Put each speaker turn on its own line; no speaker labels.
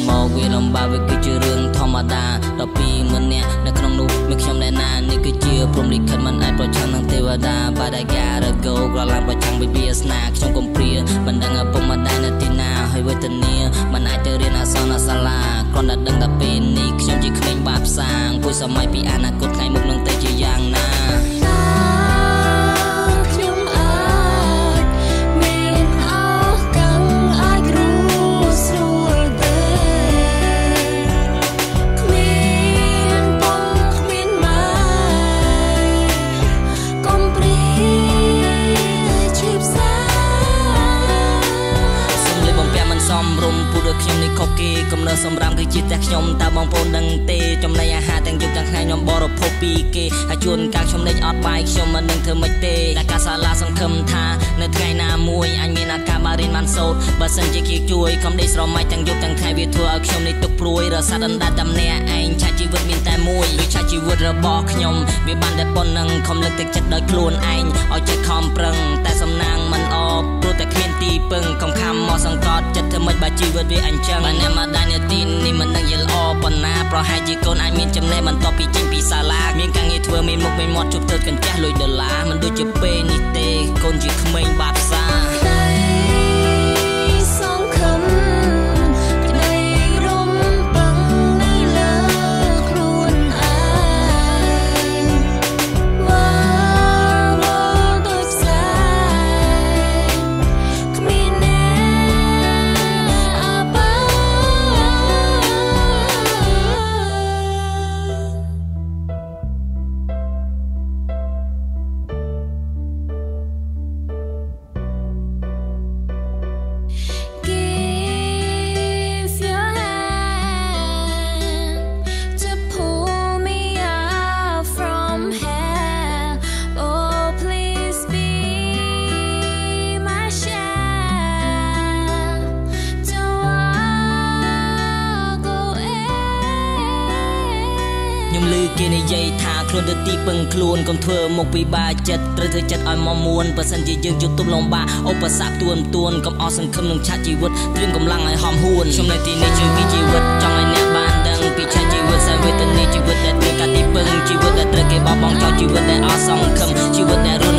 មកវាលំបាកវាគឺជារឿងធម្មតាដល់ពីម្នាក់នៅក្នុងនោះមានខ្ញុំណែណានេះគឺជាព្រំលិខិតមិនអាចប្រឆាំងនឹងទេវតា But I gotta go ក្រឡាំប្រឆាំងវិវាសនាខ្ញុំកំព្រាមិនដឹងឪពុកម្ដាយនៅទីណាហើយវេទនាមិនអាចទៅរៀនអក្សរនៅសាលាគ្រាន់តែដឹងតែពេលនេះខ្ញុំជាក្មេងបាបសាងពុយសម័យពីអនាគតថ្ងៃមុខនឹងទៅជាយ៉ាងណាខ្ញុំនេះខុសគេកំណើសម្រាប់គឺជាតែខ្ញុំតើបងប្អូនដឹងទេចំណីអាហារទាំងយប់ទាំងថ្ងៃខ្ញុំបរិភោគពីគេហើយជួនកាលខ្ញុំលេចអត់បាយខ្ញុំមិនដឹងធ្វើម៉េចទេតែការសាលាសង្ឃឹមថានៅថ្ងៃណាមួយអញមានឱកាសបានរៀនបានសូត្របើសិនជាគេជួយកុំដេកស្រមៃទាំងយប់ទាំងថ្ងៃវាធ្វើឲ្យខ្ញុំនេះទុកព្រួយរសាត់អណ្ដាតតែម្នាក់ឯងឆាជីវិតមានតែមួយដូចឆាជីវិតរបស់ខ្ញុំវាបានតែប៉ុណ្្នឹងខំលើកទឹកចិត្តដោយខ្លួនឯងឲ្យចិត្តខំប្រឹងតែសំណាងមិនអបព្រោះតែគ្មានទីពឹងខំខំមកសង្កត់ចិត្តធ្វើម៉េចបើជីវិតវាអញ្ចឹងបានតែមកដល់នាទីនេះមិនដឹងយល់ល្អប៉ុណ្ណាប្រហែលជាកូនអាចមានចំណេះបន្ទាប់ពីចេញពីសាលាមានការងារធ្វើមានមុខមានមាត់ជប់ទៅកញ្ចះលុយដុល្លារមិនដូចជាពេលនេះទេកូនជាក្មេងបាត់សាខ្ញុំឮគេនិយាយថាខ្លួនទៅទីពឹងខ្លួនកុំធ្វើមុខពិបាកចិត្តត្រូវធ្វើចិត្តឲ្យមកមួនបើសិនជាយើងជួបទុំលំបាកឧបសគ្គទួនកុំអស់សង្ឃឹមនឹងឆាជីវិតត្រៀមកម្លាំងឲ្យហំហួនខ្ញុំនៅទីនេះជួយពីជីវិតចង់ឲ្យអ្នកបានដឹងពីឆាជីវិតសវេទនាជីវិតដែលត្រូវការទីពឹងជីវិតដែលត្រូវគេបោះបង់ចោលជីវិតដែលអស់សង្ឃឹមជីវិតដែលរស់